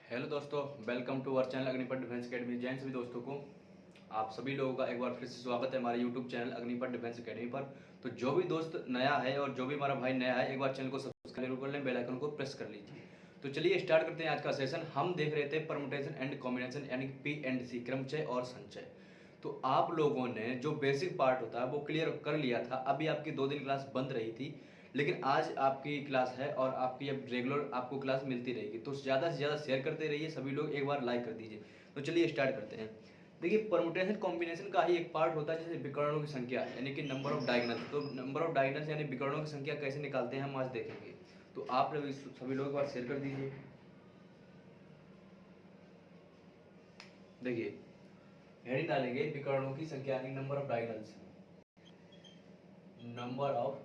Hello दोस्तों, welcome to our channel Agnipath defence academy. जैन सभी दोस्तों को आप सभी लोगों का एक बार फिर से स्वागत है हमारे YouTube channel Agnipath defence academy पर। तो जो भी दोस्त नया है और जो भी हमारा भाई नया है, एक बार चैनल को सब्सक्राइब जरूर कर लें, बेल आइकन को प्रेस कर लीजिए। तो चलिए स्टार्ट करते हैं आज का सेशन। हम देख रहे थे परमुटेशन एंड कॉम्बिनेशन यानी पी एंड सी, क्रमचय और संचय। तो आप लोगों ने जो बेसिक पार्ट होता है वो क्लियर कर लिया था। अभी आपकी 2 दिन क्लास बंद रही थी, लेकिन आज आपकी क्लास है और आपकी अब रेगुलर आपको क्लास मिलती रहेगी। तो ज़्यादा से ज़्यादा शेयर करते रहिए, सभी लोग एक बार लाइक कर दीजिए। तो चलिए स्टार्ट करते हैं। देखिए, परमुटेशन कॉम्बिनेशन का ही एक पार्ट होता है जैसे विकर्णों की संख्या यानी कि नंबर ऑफ डायगोनल। तो नंबर ऑफ डायगोनल यानी विकर्णों की संख्या कैसे निकालते हैं हम आज देखेंगे। तो आप सभी लोग एक बार शेयर कर दीजिए। देखिए, हेडिंग डालेंगे विकर्णों की संख्या यानी number of diagonals. Number of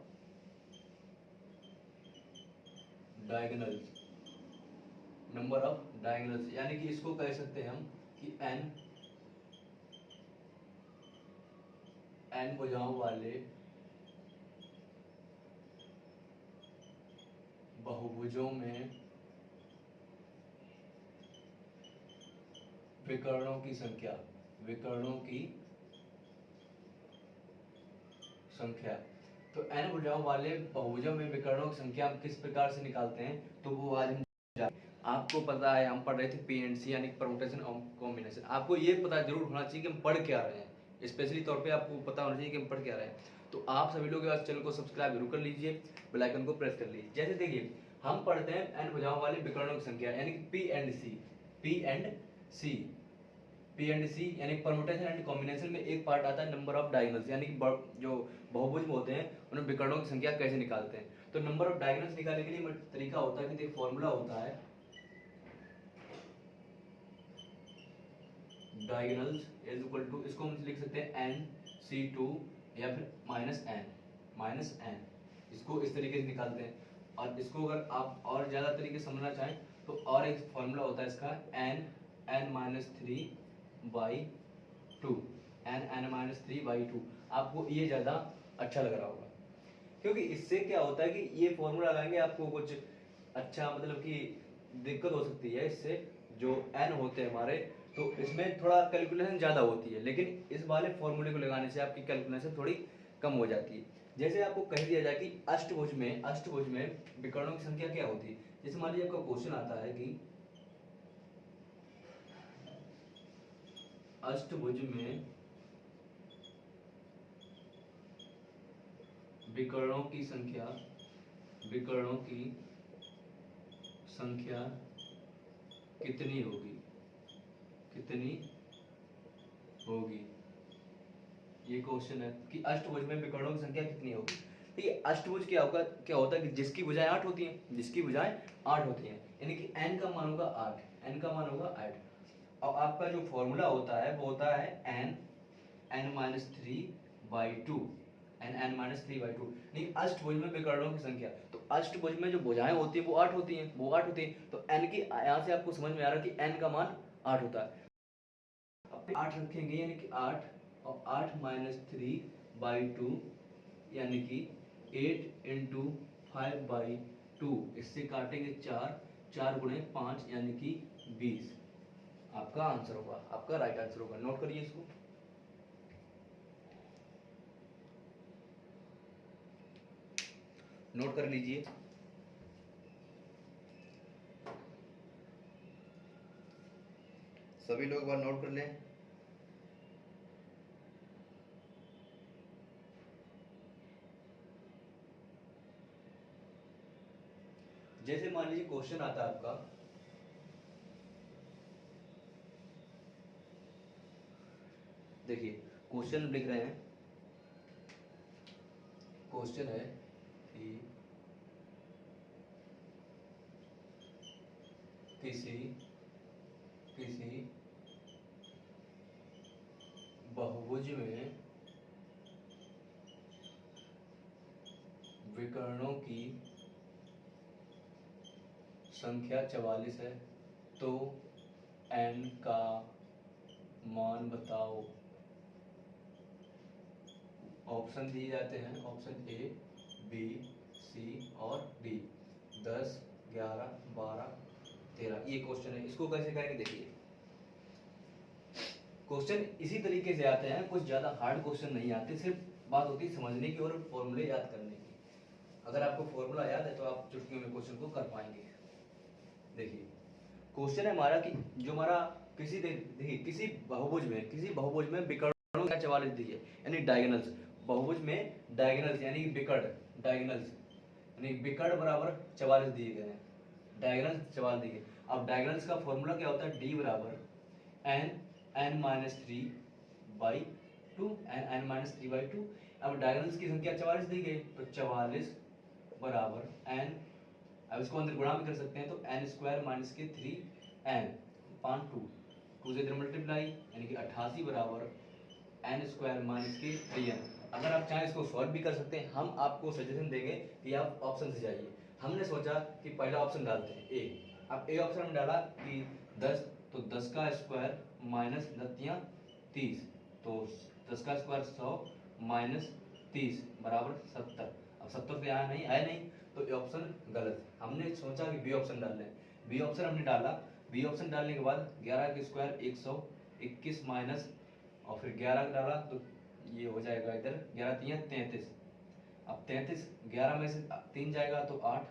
diagonals, number of diagonals यानी कि इसको कह सकते हैं हम कि एन भुजाओं वाले बहुभुजों में विकर्णों की संख्या, विकर्णों की संख्या। तो एन भुजाओं वाले बहुभुजों में विकर्णों की संख्या हम किस प्रकार से निकालते हैं, तो वो आज हम आपको पता है, हम पढ़ रहे थे पी एंड सी यानी परमुटेशन और कॉम्बिनेशन। आपको ये पता जरूर होना चाहिए कि हम पढ़ क्या रहे हैं, स्पेशली तौर पे आपको पता होना चाहिए कि हम पढ़ क्या रहे हैं। तो आप सभी लोग चैनल को सब्सक्राइब जरूर कर लीजिए, बेल आइकन को प्रेस कर लीजिए। जैसे देखिए, हम पढ़ते हैं एन भुजाओं वाले विकर्णों की संख्या यानी कि P and C. P and C, P and C यानी परमुटेशन एंड कॉम्बिनेशन में एक पार्ट आता है नंबर ऑफ डायगोनल्स यानी कि जो बहुभुज होते हैं उन्हें विकर्णों की संख्या कैसे निकालते हैं। तो नंबर ऑफ डायगोनल्स निकालने के लिए तरीका होता है कि देखिए, फॉर्मूला होता है डायगोनल्स इज इक्वल टू, इसको हम लिख सकते हैं एन सी टू या फिर माइनस एन। इसको इस तरीके से निकालते हैं। और इसको अगर आप और ज़्यादा तरीके से समझना चाहें तो और एक फॉर्मूला होता है इसका N N minus three by two, N minus three by two. आपको ये ज़्यादा अच्छा लग रहा होगा, क्योंकि इससे क्या होता है कि ये फॉर्मूला लगाएंगे आपको कुछ अच्छा मतलब कि दिक्कत हो सकती है इससे। जो एन होते हैं हमारे, तो इसमें थोड़ा कैलकुलेशन ज़्यादा होती है, लेकिन इस वाले फॉर्मूले को लगाने से आपकी कैलकुलेशन थोड़ी कम हो जाती है। जैसे आपको कह दिया जाए कि अष्टभुज में विकर्णों की संख्या क्या होती है। जैसे मान लीजिए आपका क्वेश्चन आता है कि अष्टभुज में विकर्णों की संख्या, विकर्णों की संख्या कितनी होगी, कितनी होगी। ये क्वेश्चन है कि अष्टभुज में विकर्णों की संख्या कितनी होगी। ठीक है, अष्टभुज क्या होगा, क्या होता है कि जिसकी भुजाएं 8 होती हैं, जिसकी भुजाएं 8 होती हैं, यानी कि n का मान होगा 8, n का मान होगा 8। और आपका जो फॉर्मूला होता है वो होता है n n minus three by two, N minus three by two. नहीं, अष्टभुज में विकर्णों की संख्या, तो अष्टभुज में जो भुजाएं होती है वो 8 होती हैं, वो 8 होती हैं। तो n की, यहाँ से आपको समझ में आ रहा है कि n का मान 8 होता है। 8 रखेंगे यानी कि 8, और 8 माइनस थ्री बाई टू यानी कि 8 इंटू 5 बाई टू। इससे काटेंगे 4, 4 गुणे 5 यानी कि 20। आपका आंसर होगा, आपका राइट आंसर होगा। नोट करिए इसको। नोट कर लीजिए। सभी लोग एक बार नोट कर लें। जैसे मान लीजिए क्वेश्चन आता है आपका, देखिए क्वेश्चन लिख रहे हैं। क्वेश्चन है कि किसी किसी बहुभुज में विकर्णों की संख्या 44 है, तो n का मान बताओ। ऑप्शन दिए जाते हैं, ऑप्शन ए, बी, सी और डी। 10, 11, 12, 13। ये क्वेश्चन है, इसको कैसे करेंगे देखिए। क्वेश्चन इसी तरीके से आते हैं, कुछ ज्यादा हार्ड क्वेश्चन नहीं आते, सिर्फ बात होती है समझने की और फॉर्मूले याद करने की। अगर आपको फॉर्मूला याद है तो आप चुटकियों में क्वेश्चन को कर पाएंगे। देखिए क्वेश्चन है हमारा कि जो हमारा देखिए किसी बहुभुज में विकर्णों का 44 दी है, यानी डायगोनल्स। बहुभुज में डायगोनल्स यानी विकर्ण, डायगोनल्स यानी विकर्ण बराबर 44 दिए गए हैं, डायगोनल्स 44 दिए गए। अब डायगोनल्स का फॉर्मूला क्या होता है, डी बराबर n minus 3 by 2, n minus 3 by 2। अब डायगोनल्स की संख्या 44 दी गई, तो 44 बराबर n, अब इसको अंदर गुणा भी कर सकते हैं, तो n स्क्वायर माइनस के 3n पान 2 से इधर मल्टीप्लाई, यानी कि 88 बराबर n स्क्वायर माइनस के 3n। अगर आप चाहें इसको सॉल्व भी कर सकते हैं, हम आपको सजेशन देंगे कि आप ऑप्शन से जाइए। हमने सोचा कि पहला ऑप्शन डालते हैं ए। अब ए ऑप्शन में डाला कि 10, तो 10 का स्क्वायर माइनस 30, तो 10 का स्क्वायर 100 माइनस 30 बराबर 70। अब 70 तो यहाँ नहीं आया नहीं, तो ये ऑप्शन गलत। हमने सोचा कि बी ऑप्शन डाल लें, बी ऑप्शन हमने डाला। बी ऑप्शन डालने के बाद 11 के स्क्वायर 121 माइनस और फिर 11 डाला, तो ये हो जाएगा इधर 11 3 33। अब 33, 11 में से 3 जाएगा तो 8,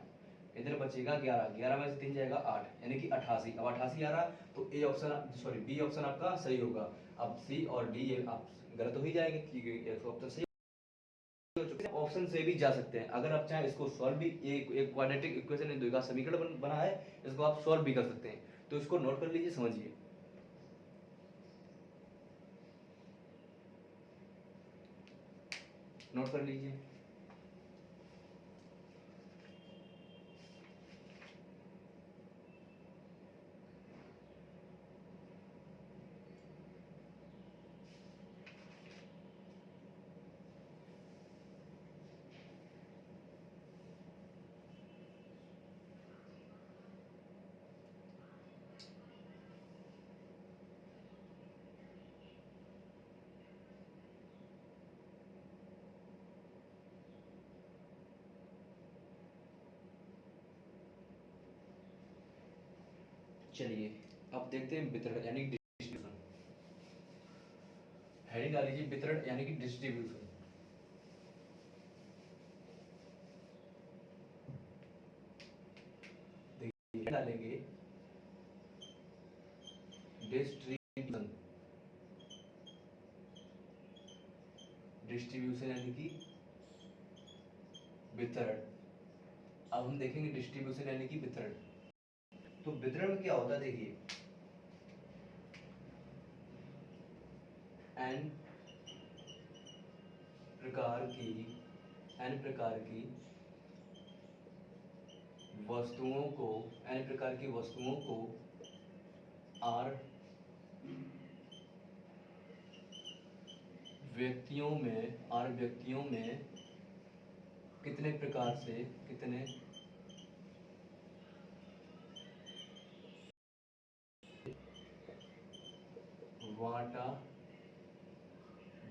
इधर बचेगा 11, 11 में से 3 जाएगा 8, यानी कि 88। अब 88 आ रहा, तो A option sorry B option आपका सही होगा। अब सी और डी ये आप गलत हो ही जाएंगे, क्योंकि ऑप्शन सही हो चुके हैं। ऑप्शन से भी जा सकते हैं, अगर आप चाहें इसको सॉल्व भी, एक क्वाड्रेटिक इक्वेशन द्विघात समीकरण बना है, इसको आप सॉल्व भी कर सकते हैं। तो इसको नोट कर लीजिए, समझिए। नोट कर लीजिए। चलिए अब देखते हैं वितरण यानी डिस्ट्रीब्यूशन। हेडिंग डाल लीजिए वितरण यानी कि डिस्ट्रीब्यूशन। देखिए डालेंगे डिस्ट्रीब्यूशन, डिस्ट्रीब्यूशन यानी कि वितरण। अब हम देखेंगे डिस्ट्रीब्यूशन यानी कि वितरण। तो वितरण में क्या होता है, देखिए n प्रकार की वस्तुओं को, n प्रकार की वस्तुओं को r व्यक्तियों में कितने प्रकार से, कितने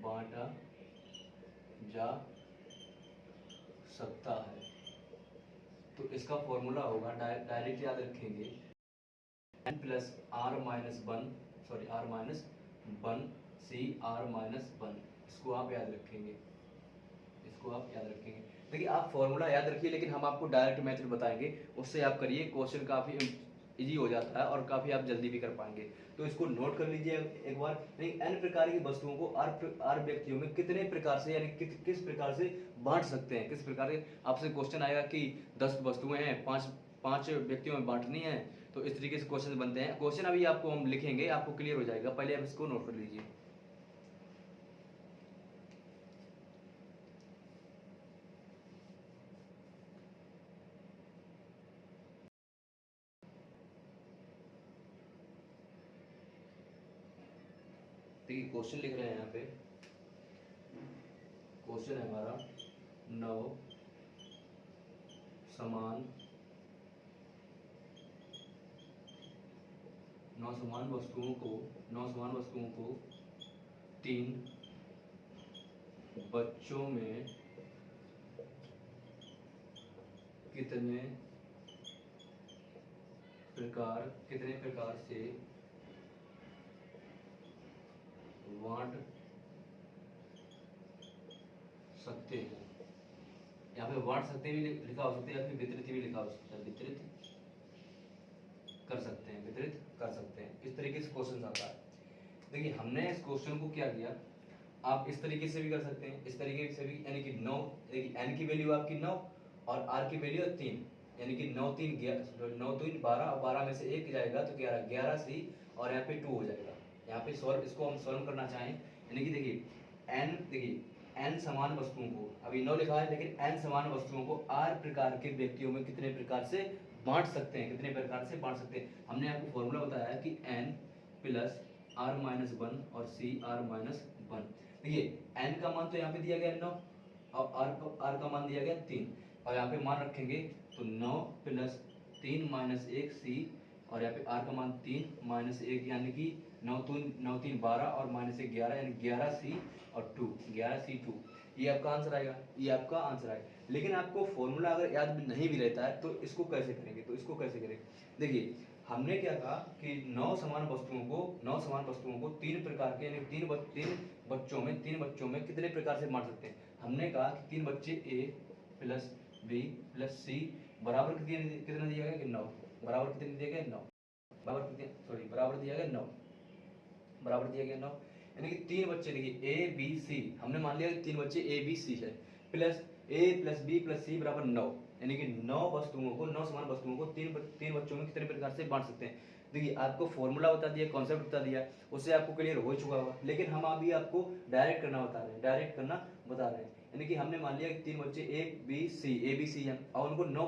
बांटा जा सकता है। तो इसका फॉर्मूला होगा, डायरेक्ट याद रखेंगे, n plus R minus one, sorry R minus one C R minus one. इसको आप याद रखेंगे, इसको आप याद रखेंगे। देखिए आप फॉर्मूला याद रखिए, लेकिन हम आपको डायरेक्ट मेथड बताएंगे, उससे आप करिए, क्वेश्चन काफ़ी इजी हो जाता है और काफ़ी आप जल्दी भी कर पाएंगे। तो इसको नोट कर लीजिए एक बार। यानी n प्रकार की वस्तुओं को r व्यक्तियों में कितने प्रकार से, यानी किस प्रकार से बांट सकते हैं, किस प्रकार के। आपसे क्वेश्चन आएगा कि 10 वस्तुएं हैं, पांच व्यक्तियों में बांटनी है, तो इस तरीके से क्वेश्चन बनते हैं। क्वेश्चन अभी आपको हम लिखेंगे, आपको क्लियर हो जाएगा, पहले आप इसको नोट कर लीजिए। देखिए क्वेश्चन लिख रहे हैं यहाँ पे, क्वेश्चन है हमारा 9 समान वस्तुओं को 3 बच्चों में कितने कितने प्रकार से बांट सकते हैं। यहाँ पे बांट सकते भी लिखा हो सकता है या फिर वितरित भी लिखा हो सकता है। वितरित कर सकते हैं, वितरित कर सकते हैं, इस तरीके से क्वेश्चन आता है। देखिए हमने इस क्वेश्चन को क्या किया, आप इस तरीके से भी कर सकते हैं, इस तरीके से भी, यानी कि 9, एन की वैल्यू आपकी 9 और आर की वैल्यू 3, यानी कि 9 3 12 और 12 में से 1 जाएगा तो 11 11 सी और यहाँ पे 2 हो जाएगा। यहाँ पे सॉल्व, इसको हम सॉल्व करना चाहें, यानी कि देखिए n समान वस्तुओं को, अभी 9 लिखा है लेकिन n समान वस्तुओं को r प्रकार के व्यक्तियों में कितने प्रकार से बांट सकते हैं, कितने प्रकार से बांट सकते हैं। हमने आपको फॉर्मूला बताया है कि n प्लस r माइनस 1 और c r माइनस 1। देखिए n का मान तो यहाँ पे दिया गया 9 और r का मान दिया गया 3 और यहाँ पे मान रखेंगे तो 9 प्लस 3 माइनस 1 c और यहाँ पे r का मान 3 माइनस 1 यानी कि 9 3 12 और माइनस 1 11 यानी 11 c और 2 11 c 2, ये आपका आंसर आएगा, ये आपका आंसर आएगा। लेकिन आपको फॉर्मूला अगर याद नहीं भी रहता है तो इसको कैसे करेंगे, तो इसको कैसे करेंगे। देखिए हमने क्या कहा कि 9 समान वस्तुओं को 3 प्रकार के, यानी 3 बच्चों में कितने प्रकार से बांट सकते हैं। हमने कहा कि 3 बच्चे a प्लस बी प्लस सी बराबर कितना दिया गया कि 9, बराबर कितने दिया गया 9, बराबर दिया गया 9, बराबर दिया गया 9, यानी कि 3 बच्चे, देखिए ए बी सी, हमने मान लिया 3 बच्चे ए बी सी है, प्लस ए प्लस बी प्लस सी बराबर 9, यानी कि 9 समान वस्तुओं को तीन बच्चों में कितने प्रकार से बांट सकते हैं। देखिए आपको फॉर्मूला बता दिया, कॉन्सेप्ट बता दिया, उससे आपको क्लियर हो चुका होगा, लेकिन हम अभी आपको डायरेक्ट करना बता रहे हैं, डायरेक्ट करना बता रहे हैं। यानी कि हमने मान लिया कि 3 बच्चे ए बी सी हैं और उनको 9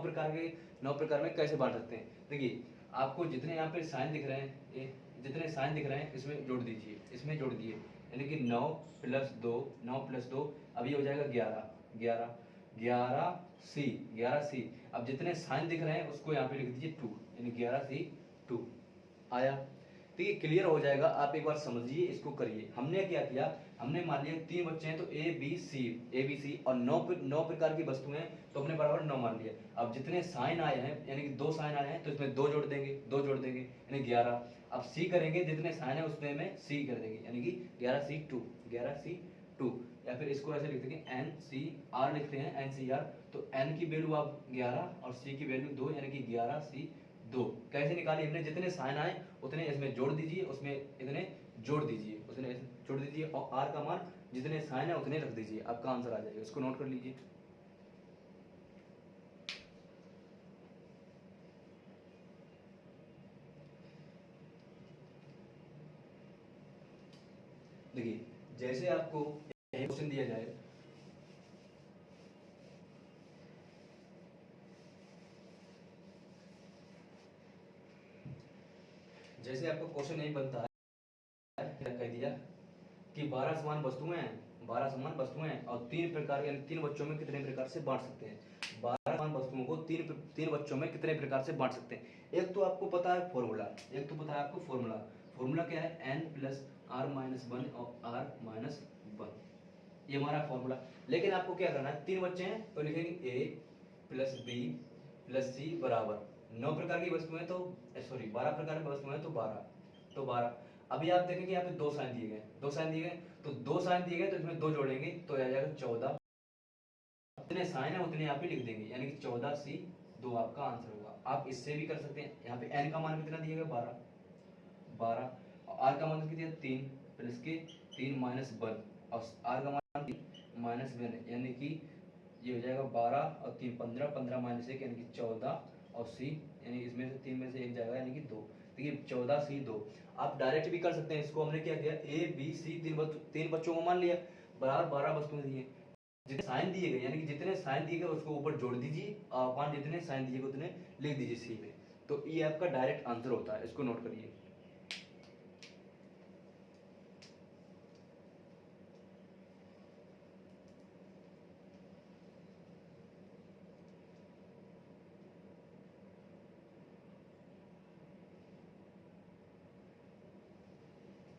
प्रकार में कैसे बांट सकते हैं। देखिए आपको जितने यहाँ पे साइन दिख रहे हैं, जितने साइन दिख रहे हैं इसमें जोड़ दीजिए, इसमें जोड़ दिए, यानी कि 9 प्लस 2 अभी हो जाएगा 11 सी। अब जितने साइन दिख रहे हैं उसको यहाँ पे लिख दीजिए 2, यानी 11 सी 2 आया। ठीक है, क्लियर हो जाएगा, आप एक बार समझिए, इसको करिए। हमने क्या किया, हमने मान लिया 3 बच्चे हैं तो ए बी सी और 9 प्रकार की वस्तुएं हैं तो हमने बराबर 9 मान लिया। अब जितने साइन आए हैं, यानी कि 2 साइन आए हैं तो इसमें 2 जोड़ देंगे यानी 11। अब सी करेंगे, जितने साइन है उसमें में सी कर देंगे, यानी कि 11 सी 2, या फिर इसको ऐसे लिख देंगे एन सी आर लिखते हैं, एन सी आर, तो एन की वैल्यू आप 11 और सी की वैल्यू 2, यानी कि 11 सी 2 कैसे निकाली हमने, जितने साइन आए उतने इसमें जोड़ दीजिए, उसमें इतने जोड़ दीजिए और आर का मान जितने साइन है उतने रख दीजिए, आपका आंसर आ जाएगा। इसको नोट कर लीजिए। देखिए जैसे आपको क्वेश्चन दिया जाए, जैसे आपको क्वेश्चन नहीं बनता है, कह दिया कि 12 समान वस्तुएं हैं और 3 प्रकार, यानी 3 बच्चों में कितने प्रकार से बांट सकते हैं। 12 समान वस्तुओं को 3 बच्चों में कितने प्रकार से बांट सकते हैं। एक तो आपको पता है फॉर्मूला, फॉर्मूला क्या है, n प्लस आर माइनस 1 और आर माइनस 1, ये हमारा फॉर्मूला। लेकिन आपको क्या करना है, 3 बच्चे हैं तो लिखेंगे a प्लस बी प्लस सी बराबर 9 प्रकार की वस्तुएं तो 12 प्रकार की वस्तुएं तो 12। अभी आप देखेंगे यहाँ पे 2 साइन दिए गए, तो 2 साइन दिए गए तो इसमें 2 जोड़ेंगे तो आ जाएगा 14, जितने साइन है उतने यहाँ पे लिख देंगे, यानी कि 14 सी 2 आपका आंसर होगा। आप इससे भी कर सकते हैं, यहाँ पे n का मान कितना दिया गया 12 और r का मान कितना 3 प्लस के 3 माइनस 1 और r का मान 3 माइनस 1, यानी कि ये हो जाएगा 12 और 3 15 माइनस 1 यानी कि 14 और c, यानी इसमें से 3 में से 1 जाएगा यानी कि 2। देखिए 14 सी 2 आप डायरेक्ट भी कर सकते हैं। इसको हमने क्या किया, ए बी सी 3 बच्चों को मान लिया, बराबर 12 वस्तुएं दिए, जितने साइन दिए गए, यानी कि जितने साइन दिए गए उसको ऊपर जोड़ दीजिए और जितने साइन दिए गए उतने लिख दीजिए सी में, तो ये आपका डायरेक्ट आंसर होता है। इसको नोट करिए।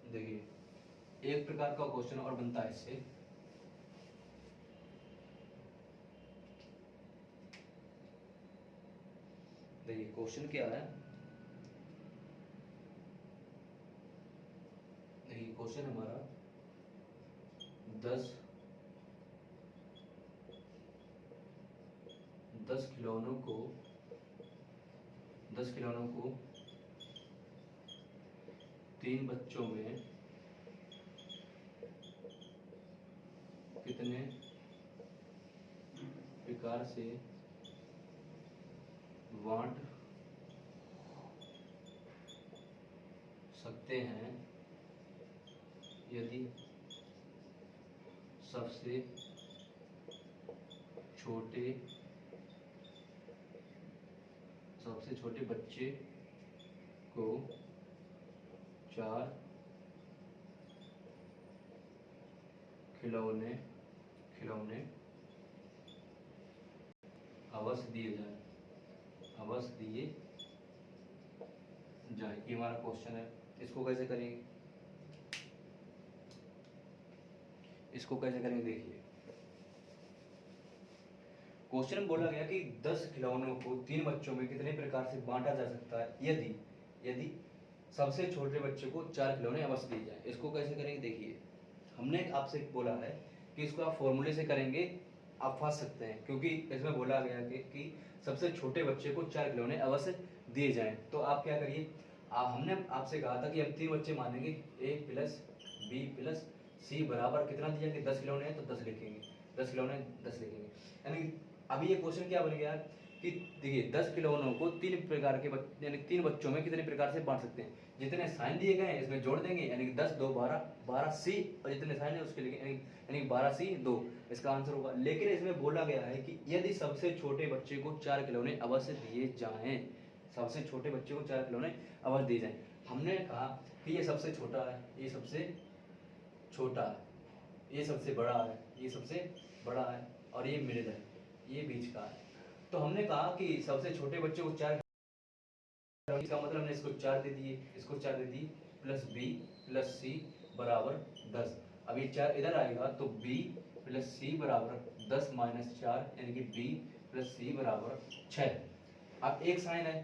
देखिए एक प्रकार का क्वेश्चन और बनता है इससे, देखिए क्वेश्चन क्या है, क्वेश्चन हमारा 10 खिलौनों को 3 बच्चों में कितने प्रकार से बांट सकते हैं यदि सबसे छोटे बच्चे को 4 खिलौने अवश्य दिए जाए। ये हमारा क्वेश्चन है। इसको कैसे करेंगे देखिए, क्वेश्चन में बोला गया कि 10 खिलौनों को 3 बच्चों में कितने प्रकार से बांटा जा सकता है यदि सबसे छोटे बच्चे को 4 खिलौने अवश्य दिए जाए। इसको कैसे करेंगे देखिए, हमने आपसे बोला है कि इसको आप फॉर्मूले से करेंगे, आप फंस सकते हैं, क्योंकि इसमें बोला गया कि सबसे छोटे बच्चे को 4 खिलौने अवश्य दिए जाएं। तो आप क्या करिए, हमने आपसे कहा था कि हम 3 बच्चे मानेंगे, a plus b plus c बराबर कितना दिया कि 10 खिलौने हैं, तो 10 लिखेंगे, 10 खिलौने 10 लिखेंगे। यानी अभी ये क्वेश्चन क्या बन गया कि देखिए 10 खिलौनों को 3 प्रकार के यानी 3 बच्चों में कितने प्रकार से बांट सकते हैं। जितने साइन दिए गए हैं इसमें जोड़ देंगे, यानी कि 10 2 12 सी, और जितने साइन है उसके लिए यानी 12 सी 2 इसका आंसर होगा। लेकिन इसमें बोला गया है कि यदि सबसे छोटे बच्चे को 4 खिलौने अवश्य दिए जाएं, सबसे छोटे बच्चे को 4 खिलौने अवश्य दिए जाएं। हमने कहा कि ये सबसे छोटा है, ये सबसे छोटा है, ये सबसे बड़ा है, ये सबसे बड़ा है, और ये मिडिल है, ये बीच का है। तो हमने कहा कि सबसे छोटे बच्चे को 4, इसका मतलब हमने इसको 4 दे दिए, इसको 4 दे दिए, प्लस b प्लस c बराबर 10। अब ये 4 इधर आएगा तो b प्लस c बराबर 10 माइनस 4, यानी कि b प्लस c बराबर 6। अब एक साइन है,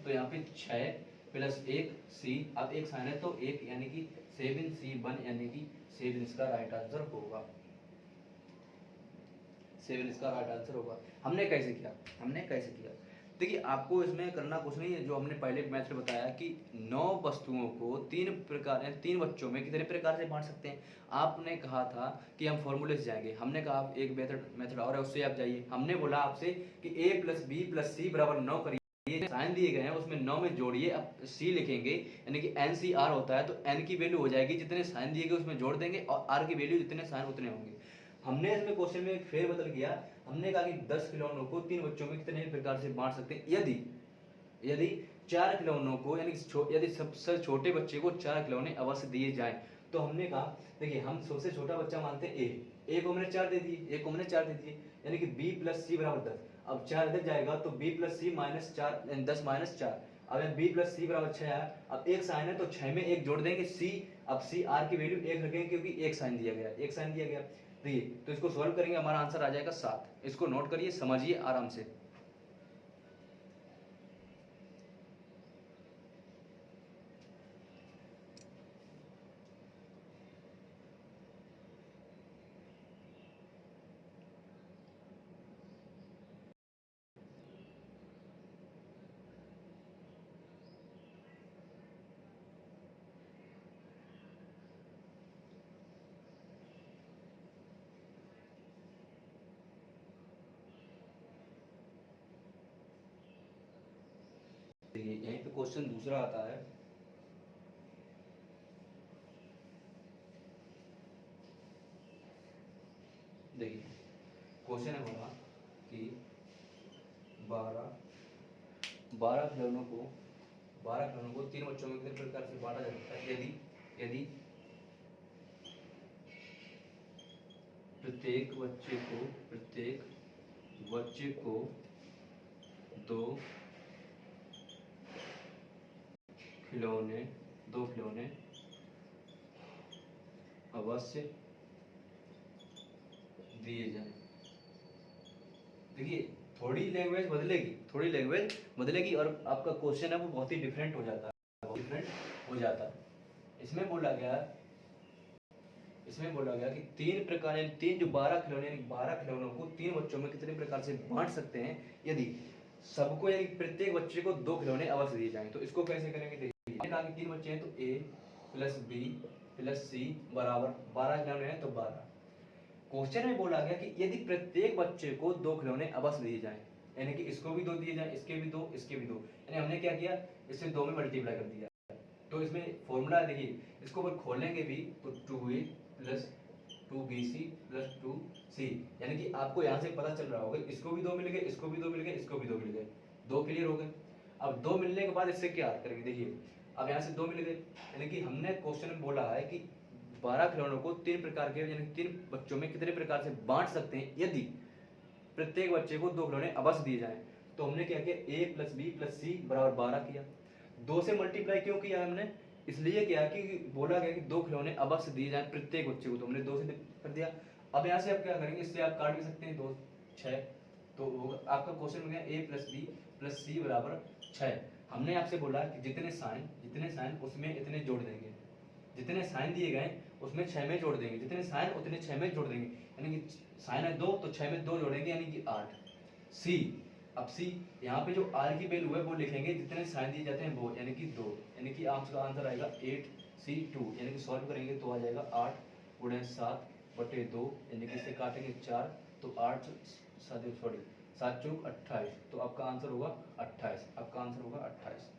तो यहाँ पे 6 प्लस 1 c, अब एक साइन है तो 1, यानी कि 7c1, यानी कि 7 इसका राइट आंसर होगा। 7 इसका राइट आंसर होगा। हमने कैसे किया देखिए, आपको इसमें करना कुछ नहीं है, जो हमने पहले मेथड बताया कि 9 वस्तुओं को 3 बच्चों में कितने प्रकार से बांट सकते हैं। आपने कहा था कि हम फॉर्मूले से जाएंगे, हमने कहा आप एक मेथड और है उससे आप जाइए। हमने बोला आपसे कि a प्लस बी प्लस सी बराबर 9 करिए, साइन दिए गए हैं उसमें 9 में जोड़िए, अब c लिखेंगे, यानी कि NCR होता है, तो n की वैल्यू हो जाएगी, जितने साइन दिए गए उसमें जोड़ देंगे, और r की वैल्यू जितने साइन उतने होंगे। हमने इसमें क्वेश्चन में एक फेर बदल किया, हमने कहा कि 10 खिलौनों को 3 बच्चों में कितने प्रकार से बांट सकते हैं यदि 4 खिलौनों को, यानी यदि सबसे छोटे बच्चे को 4 खिलौने अवश्य दिए जाएं। तो हमने कहा देखिए, हम सबसे छोटा बच्चा मानते हैं a को हमने 4 दे दिए, यानी कि b प्लस c बराबर 10। अब 4 इधर जाएगा तो b प्लस सी माइनस 4, 10 माइनस 4, अब b प्लस सी बराबर 6 है। अब एक साइन है तो 6 में 1 जोड़ देंगे c, अब c r की वैल्यू 1 रखेंगे, क्योंकि एक साइन दिया गया। देखिए, तो इसको सॉल्व करेंगे, हमारा आंसर आ जाएगा 7। इसको नोट करिए, समझिए आराम से। देखिए, यहीं पे क्वेश्चन दूसरा आता है। देखिए, क्वेश्चन है हमारा कि 12 खिलौनों को 3 बच्चों में कितने प्रकार से बांटा जा सकता है यदि प्रत्येक बच्चे को 2 खिलौने अवश्य दिए जाएं। देखिए, थोड़ी लैंग्वेज बदलेगी और आपका क्वेश्चन है वो बहुत ही डिफरेंट हो जाता है, इसमें बोला गया कि तीन प्रकार यानी तीन जो 12 खिलौने यानी 12 खिलौनों को तीन बच्चों में कितने प्रकार से बांट सकते हैं यदि सबको यानी प्रत्येक बच्चे को 2 खिलौने अवश्य दिए जाएं। तो इसको कैसे करेंगे देखिए, मैंने कहा कि तीन बच्चे हैं तो a प्लस बी प्लस सी बराबर 12 खिलौने हैं तो 12। क्वेश्चन में बोला गया कि यदि प्रत्येक बच्चे को 2 खिलौने अवश्य दिए जाएं, यानी कि इसको भी 2 दिए जाएं, इसके भी 2, इसके भी 2, यानी हमने क्या किया, इसे 2 में मल्टीप्लाई कर दिया। तो इसमें फॉर्मूला है देखिए, इसको अगर खोलेंगे भी तो 2a plus 2bc plus 2c, यानी कि आपको यहाँ से पता चल रहा होगा इसको भी 2 मिल गए, इसको भी 2 मिल गए, इसको भी 2 मिल गए, 2 क्लियर हो गए। अब 2 मिलने के बाद इससे क्या करेंगे देखिए, अब यहाँ से 2 मिल गए, यानी कि हमने क्वेश्चन में बोला है कि 12 खिलौनों को तीन प्रकार के यानी तीन बच्चों में कितने प्रकार से बांट सकते हैं यदि प्रत्येक बच्चे को 2 खिलौने अवश्य दिए जाएं। तो हमने क्या किया, a प्लस बी प्लस सी बराबर 12 किया। 2 से मल्टीप्लाई क्यों किया हमने, इसलिए किया कि बोला गया कि 2 खिलौने अवश्य दिए जाएं प्रत्येक बच्चे को, तो हमने 2 से कर दिया। अब यहाँ से आप क्या करेंगे, इससे आप काट भी सकते हैं, 2 6, तो आपका क्वेश्चन में गया a प्लस बी प्लस सी बराबर 6। हमने आपसे बोला कि जितने साइन उसमें इतने जोड़ देंगे, जितने साइन दिए गए उसमें 6 में जोड़ देंगे, जितने साइन उतने 6 में जोड़ देंगे, यानी कि साइन है 2 तो 6 में 2 जोड़ेंगे यानी कि 8। सी, अब सी यहाँ पे जो आर की वैल्यू है वो लिखेंगे जितने साइन दिए जाते हैं वो, यानी कि 2, यानी कि आपका आंसर आएगा 8C2, यानी कि सॉल्व करेंगे तो आ जाएगा 8 गुणे 7 बटे 2, यानी कि इसे काटेंगे 4 तो 8 7 चौक 28, तो आपका आंसर होगा 28, आपका आंसर होगा 28।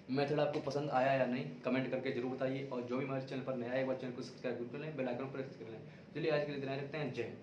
मेथड आपको पसंद आया या नहीं कमेंट करके जरूर बताइए, और जो भी हमारे चैनल पर नया है एक बार चैनल को सब्सक्राइब जरूर कर लें, बेल आइकन प्रेस कर लें। चलिए आज के लिए इतना ही रखते हैं, जय हिंद।